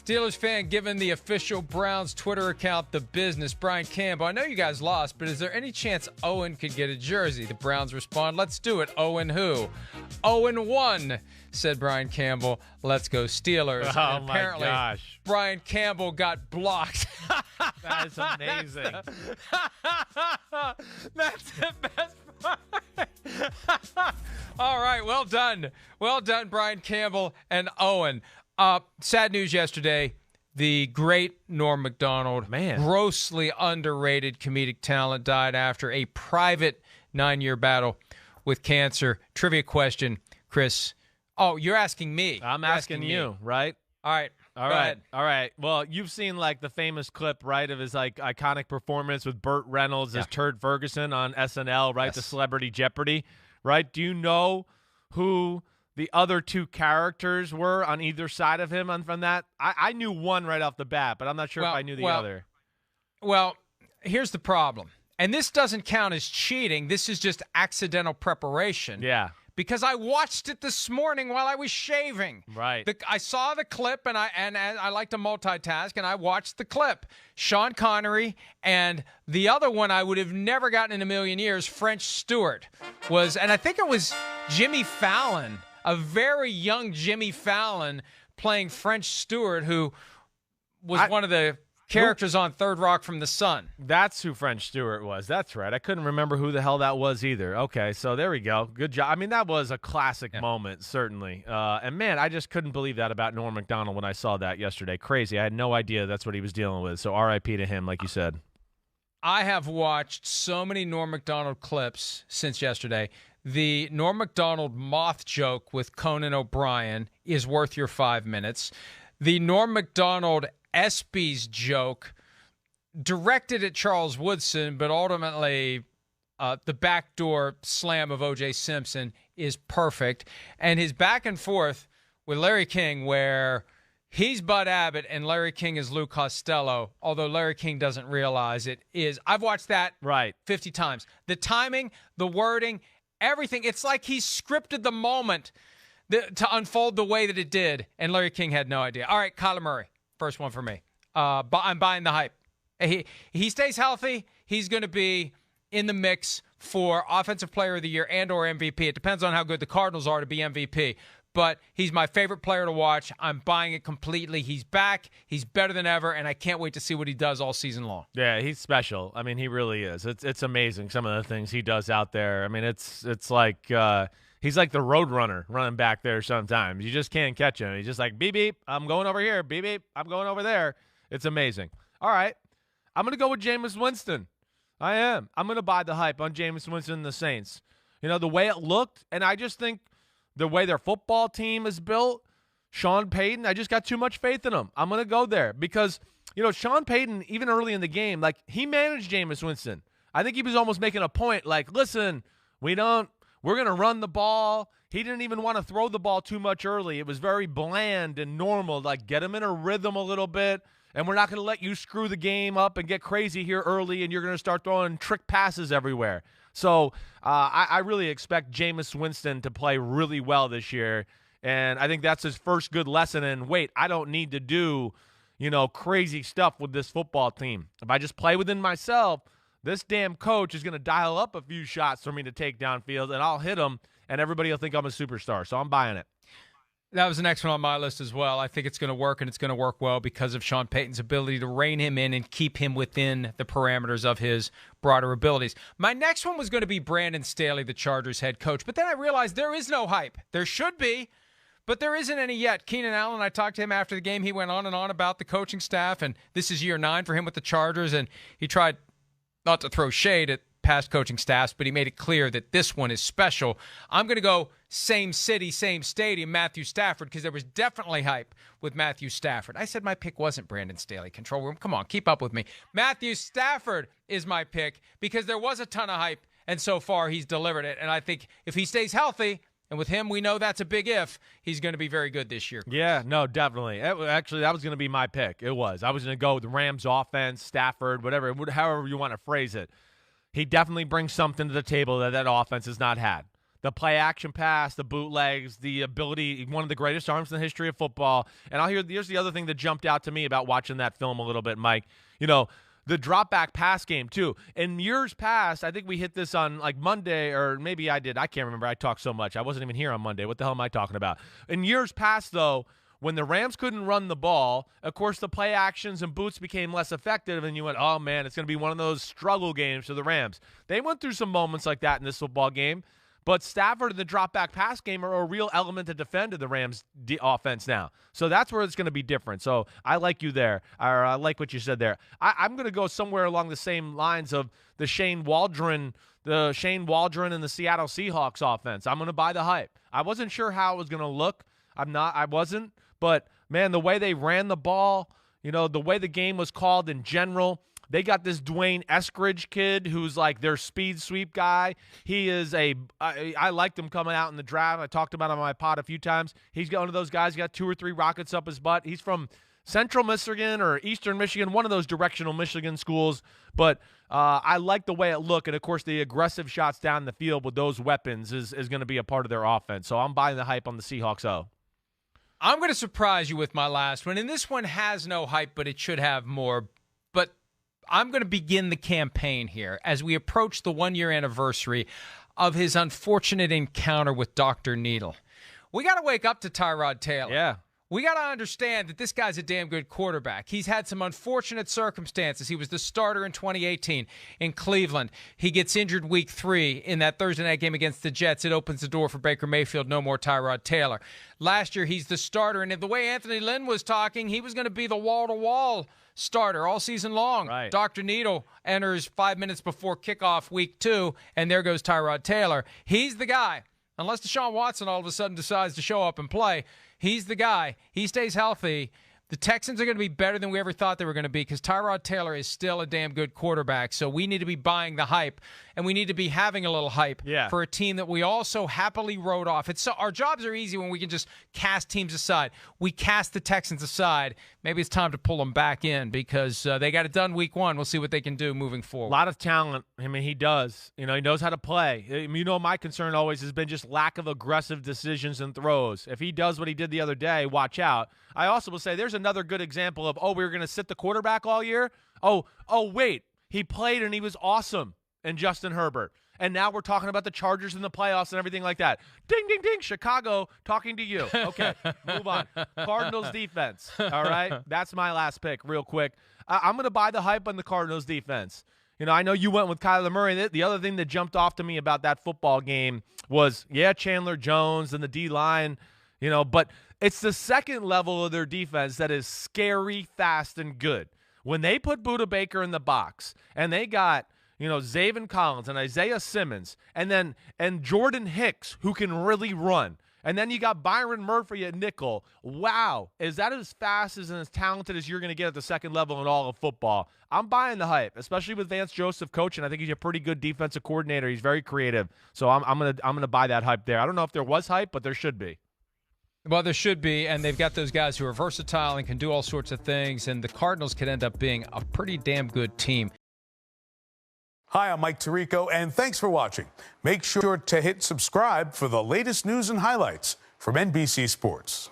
Steelers fan giving the official Browns Twitter account the business. Brian Campbell, I know you guys lost, but is there any chance Owen could get a jersey? The Browns respond, let's do it. Owen who? Owen 1, said Brian Campbell. Let's go Steelers. Oh, and apparently, my gosh. Brian Campbell got blocked. That is amazing. That's the best part. All right, well done. Well done, Brian Campbell and Owen. Sad news yesterday. The great Norm Macdonald, grossly underrated comedic talent, died after a private 9-year battle with cancer. Trivia question, Chris. Oh, you're asking me. I'm asking you, right? All right. All right. Well, you've seen like the famous clip, right, of his like iconic performance with Burt Reynolds as Turd Ferguson on SNL, right? Yes. The Celebrity Jeopardy, right? Do you know who the other two characters were on either side of him from that? I knew one right off the bat, but I'm not sure if I knew the other. Well, here's the problem. And this doesn't count as cheating. This is just accidental preparation. Yeah. Because I watched it this morning while I was shaving. Right. I saw the clip, and I like to multitask, and I watched the clip. Sean Connery, and the other one I would have never gotten in a million years, French Stewart, was, and I think it was Jimmy Fallon, a very young Jimmy Fallon playing French Stewart, who was one of the characters on Third Rock from the Sun. That's who French Stewart was. That's right. I couldn't remember who the hell that was either. Okay, so there we go. Good job. I mean, that was a classic moment, certainly. And, man, I just couldn't believe that about Norm Macdonald when I saw that yesterday. Crazy. I had no idea that's what he was dealing with. So R.I.P. to him, like you said. I have watched so many Norm Macdonald clips since yesterday. The Norm Macdonald moth joke with Conan O'Brien is worth your 5 minutes. The Norm Macdonald ESPYs joke directed at Charles Woodson, but ultimately the backdoor slam of O.J. Simpson is perfect. And his back and forth with Larry King, where he's Bud Abbott and Larry King is Lou Costello, although Larry King doesn't realize it, is I've watched that 50 times. The timing, the wording, everything. It's like he scripted the moment to unfold the way that it did, and Larry King had no idea. All right, Kyler Murray. First one for me. I'm buying the hype. He stays healthy. He's going to be in the mix for Offensive Player of the Year and or MVP. It depends on how good the Cardinals are to be MVP. But he's my favorite player to watch. I'm buying it completely. He's back. He's better than ever, and I can't wait to see what he does all season long. Yeah, he's special. I mean, he really is. It's amazing some of the things he does out there. I mean, it's like he's like the road runner running back there sometimes. You just can't catch him. He's just like, beep, beep, I'm going over here. Beep, beep, I'm going over there. It's amazing. All right. I'm going to go with Jameis Winston. I am. I'm going to buy the hype on Jameis Winston and the Saints. You know, the way it looked, and I just think the way their football team is built, Sean Payton, I just got too much faith in him. I'm going to go there because, you know, Sean Payton, even early in the game, like, he managed Jameis Winston. I think he was almost making a point, like, listen, we're going to run the ball. He didn't even want to throw the ball too much early. It was very bland and normal, like, get him in a rhythm a little bit, and we're not going to let you screw the game up and get crazy here early, and you're going to start throwing trick passes everywhere. So I really expect Jameis Winston to play really well this year, and I think that's his first good lesson in, wait, I don't need to do, you know, crazy stuff with this football team. If I just play within myself, this damn coach is going to dial up a few shots for me to take downfield, and I'll hit them, and everybody will think I'm a superstar. So I'm buying it. That was the next one on my list as well. I think it's going to work, and it's going to work well because of Sean Payton's ability to rein him in and keep him within the parameters of his broader abilities. My next one was going to be Brandon Staley, the Chargers head coach, but then I realized there is no hype. There should be, but there isn't any yet. Keenan Allen, I talked to him after the game. He went on and on about the coaching staff, and this is year 9 for him with the Chargers, and he tried not to throw shade at past coaching staffs, but he made it clear that this one is special. I'm going to go same city, same stadium, Matthew Stafford, because there was definitely hype with Matthew Stafford. I said my pick wasn't Brandon Staley. Control room, come on, keep up with me. Matthew Stafford is my pick because there was a ton of hype, and so far he's delivered it. And I think if he stays healthy, and with him, we know that's a big if, he's going to be very good this year. Yeah, no, definitely. Actually, that was going to be my pick. It was. I was going to go with the Rams offense, Stafford, whatever, however you want to phrase it. He definitely brings something to the table that offense has not had. The play action pass, the bootlegs, the ability, one of the greatest arms in the history of football. And here's the other thing that jumped out to me about watching that film a little bit, Mike. The drop back pass game too. In years past, I think we hit this on like Monday, or maybe I did. I can't remember. I talked so much. I wasn't even here on Monday. What the hell am I talking about? In years past, though, when the Rams couldn't run the ball, of course, the play actions and boots became less effective, and you went, oh, man, it's going to be one of those struggle games for the Rams. They went through some moments like that in this football game, but Stafford and the drop-back pass game are a real element to defend to the Rams' offense now. So that's where it's going to be different. So I like you there. Or I like what you said there. I'm going to go somewhere along the same lines of the Shane Waldron and the Seattle Seahawks offense. I'm going to buy the hype. I wasn't sure how it was going to look. I wasn't. But, man, the way they ran the ball, the way the game was called in general, they got this Dwayne Eskridge kid who's like their speed sweep guy. He is I liked him coming out in the draft. I talked about him on my pod a few times. He's got one of those guys, got 2 or 3 rockets up his butt. He's from Central Michigan or Eastern Michigan, one of those directional Michigan schools. But I like the way it looked. And, of course, the aggressive shots down the field with those weapons is going to be a part of their offense. So I'm buying the hype on the Seahawks. I'm going to surprise you with my last one. And this one has no hype, but it should have more. But I'm going to begin the campaign here as we approach the 1-year anniversary of his unfortunate encounter with Dr. Needle. We got to wake up to Tyrod Taylor. Yeah. We got to understand that this guy's a damn good quarterback. He's had some unfortunate circumstances. He was the starter in 2018 in Cleveland. He gets injured week 3 in that Thursday night game against the Jets. It opens the door for Baker Mayfield. No more Tyrod Taylor. Last year, he's the starter. And the way Anthony Lynn was talking, he was going to be the wall-to-wall starter all season long. Right. Dr. Needle enters 5 minutes before kickoff week 2, and there goes Tyrod Taylor. He's the guy. Unless Deshaun Watson all of a sudden decides to show up and play, he's the guy. He stays healthy. The Texans are going to be better than we ever thought they were going to be because Tyrod Taylor is still a damn good quarterback. So we need to be buying the hype, and we need to be having a little hype for a team that we also happily wrote off. Our jobs are easy when we can just cast teams aside. We cast the Texans aside. Maybe it's time to pull them back in because they got it done week 1. We'll see what they can do moving forward. A lot of talent. I mean, he does. He knows how to play. My concern always has been just lack of aggressive decisions and throws. If he does what he did the other day, watch out. I also will say there's another good example of, we were going to sit the quarterback all year. Wait, he played and he was awesome in Justin Herbert. And now we're talking about the Chargers in the playoffs and everything like that. Ding, ding, ding. Chicago talking to you. Okay, move on. Cardinals defense. All right, that's my last pick real quick. I'm going to buy the hype on the Cardinals defense. I know you went with Kyler Murray. The other thing that jumped off to me about that football game was, Chandler Jones and the D-line, but it's the second level of their defense that is scary, fast, and good. When they put Budda Baker in the box and they got, Zaven Collins and Isaiah Simmons and Jordan Hicks, who can really run. And then you got Byron Murphy at nickel. Wow. Is that as fast and as talented as you're going to get at the second level in all of football? I'm buying the hype, especially with Vance Joseph coaching. I think he's a pretty good defensive coordinator. He's very creative. So I'm gonna buy that hype there. I don't know if there was hype, but there should be. Well, there should be, and they've got those guys who are versatile and can do all sorts of things, and the Cardinals could end up being a pretty damn good team. Hi, I'm Mike Tirico, and thanks for watching. Make sure to hit subscribe for the latest news and highlights from NBC Sports.